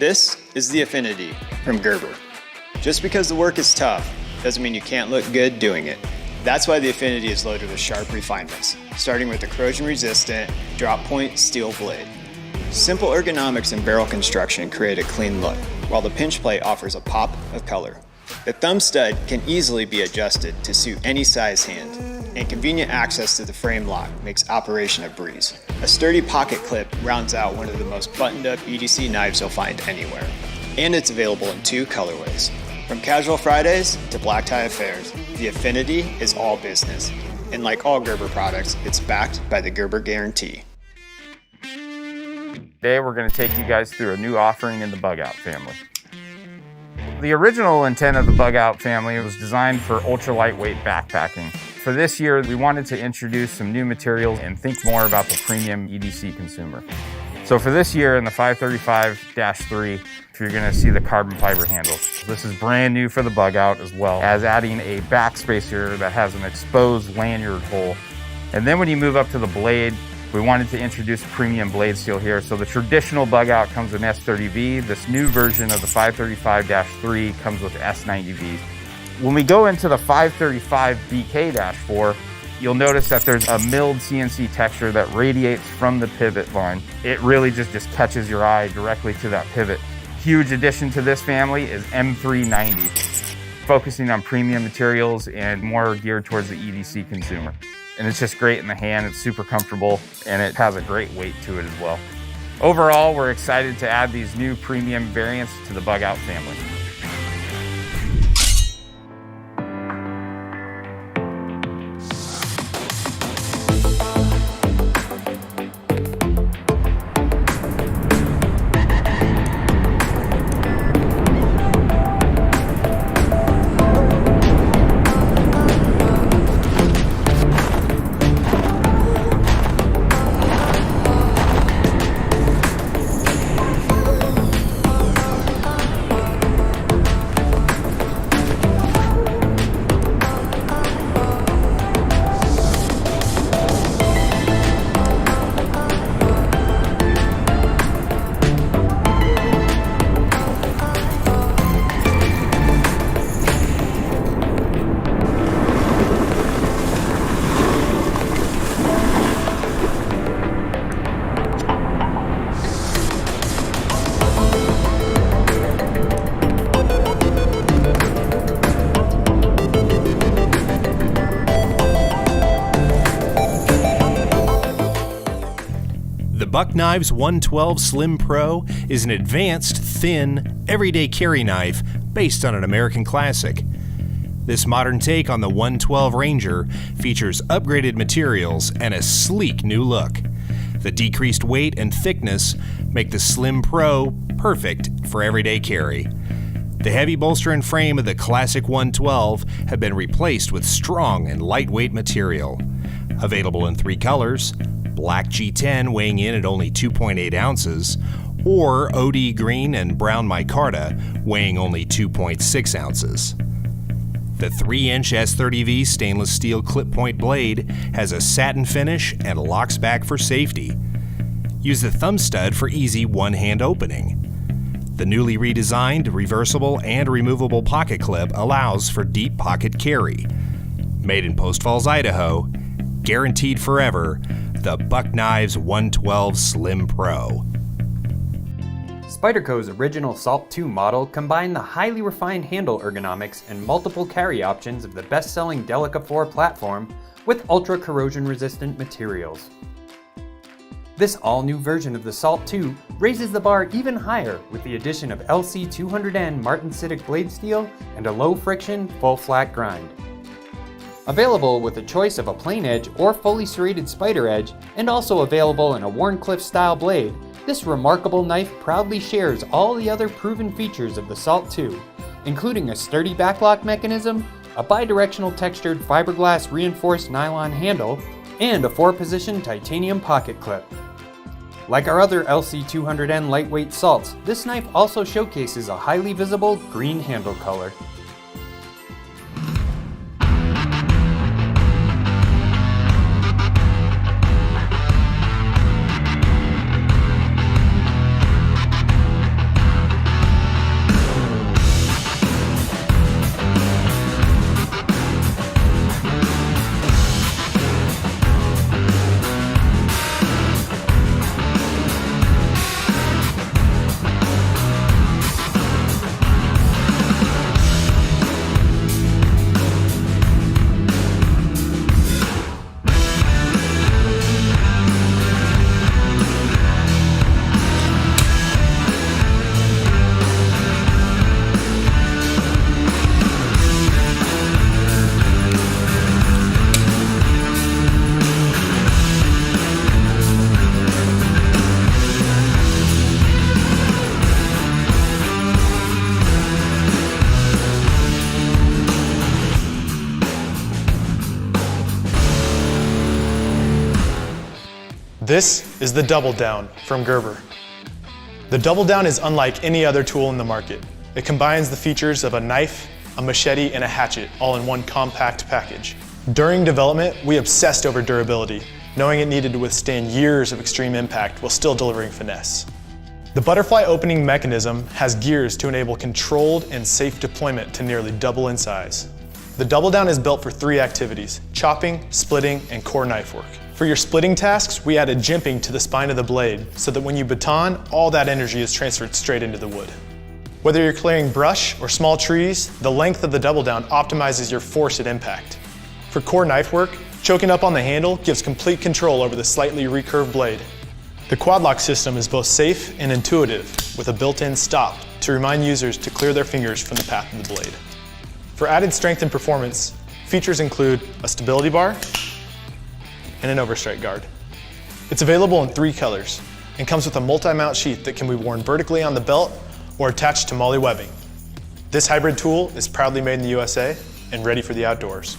This is the Affinity from Gerber. Just because the work is tough doesn't mean you can't look good doing it. That's why the Affinity is loaded with sharp refinements, starting with the corrosion-resistant, drop-point steel blade. Simple ergonomics and barrel construction create a clean look, while the pinch plate offers a pop of color. The thumb stud can easily be adjusted to suit any size hand, and convenient access to the frame lock makes operation a breeze. A sturdy pocket clip rounds out one of the most buttoned-up EDC knives you'll find anywhere. And it's available in 2 colorways. From casual Fridays to black tie affairs, the Affinity is all business. And like all Gerber products, it's backed by the Gerber Guarantee. Today we're going to take you guys through a new offering in the Bug Out family. The original intent of the Bug Out family was designed for ultra lightweight backpacking. For this year, we wanted to introduce some new materials and think more about the premium EDC consumer. So for this year in the 535-3, you're going to see the carbon fiber handle. This is brand new for the Bug Out, as well as adding a back spacer that has an exposed lanyard hole. And then when you move up to the blade, we wanted to introduce premium blade steel here. So the traditional Bug Out comes in S30V. This new version of the 535-3 comes with S90V. When we go into the 535BK-4, you'll notice that there's a milled CNC texture that radiates from the pivot line. It really just catches your eye directly to that pivot. Huge addition to this family is M390, focusing on premium materials and more geared towards the EDC consumer. And it's just great in the hand, it's super comfortable, and it has a great weight to it as well. Overall, we're excited to add these new premium variants to the Bug Out family. The Buck Knives 112 Slim Pro is an advanced, thin, everyday carry knife based on an American classic. This modern take on the 112 Ranger features upgraded materials and a sleek new look. The decreased weight and thickness make the Slim Pro perfect for everyday carry. The heavy bolster and frame of the classic 112 have been replaced with strong and lightweight material. Available in 3 colors: Black G10 weighing in at only 2.8 ounces, or OD Green and Brown Micarta weighing only 2.6 ounces. The 3-inch S30V stainless steel clip point blade has a satin finish and locks back for safety. Use the thumb stud for easy one-hand opening. The newly redesigned reversible and removable pocket clip allows for deep pocket carry. Made in Post Falls, Idaho, guaranteed forever, the Buck Knives 112 Slim Pro. Spyderco's original Salt 2 model combined the highly refined handle ergonomics and multiple carry options of the best-selling Delica 4 platform with ultra corrosion-resistant materials. This all-new version of the Salt 2 raises the bar even higher with the addition of LC200N martensitic blade steel and a low-friction, full-flat grind. Available with a choice of a plain edge or fully serrated spider edge, and also available in a Wharncliffe style blade, this remarkable knife proudly shares all the other proven features of the Salt 2, including a sturdy backlock mechanism, a bidirectional textured fiberglass reinforced nylon handle, and a 4-position titanium pocket clip. Like our other LC200N lightweight salts, this knife also showcases a highly visible green handle color. This is the Double Down from Gerber. The Double Down is unlike any other tool in the market. It combines the features of a knife, a machete, and a hatchet all in one compact package. During development, we obsessed over durability, knowing it needed to withstand years of extreme impact while still delivering finesse. The butterfly opening mechanism has gears to enable controlled and safe deployment to nearly double in size. The Double Down is built for 3 activities: chopping, splitting, and core knife work. For your splitting tasks, we added jimping to the spine of the blade so that when you baton, all that energy is transferred straight into the wood. Whether you're clearing brush or small trees, the length of the Double Down optimizes your force at impact. For core knife work, choking up on the handle gives complete control over the slightly recurved blade. The quad lock system is both safe and intuitive, with a built-in stop to remind users to clear their fingers from the path of the blade. For added strength and performance, features include a stability bar and an overstrike guard. It's available in 3 colors and comes with a multi-mount sheath that can be worn vertically on the belt or attached to MOLLE webbing. This hybrid tool is proudly made in the USA and ready for the outdoors.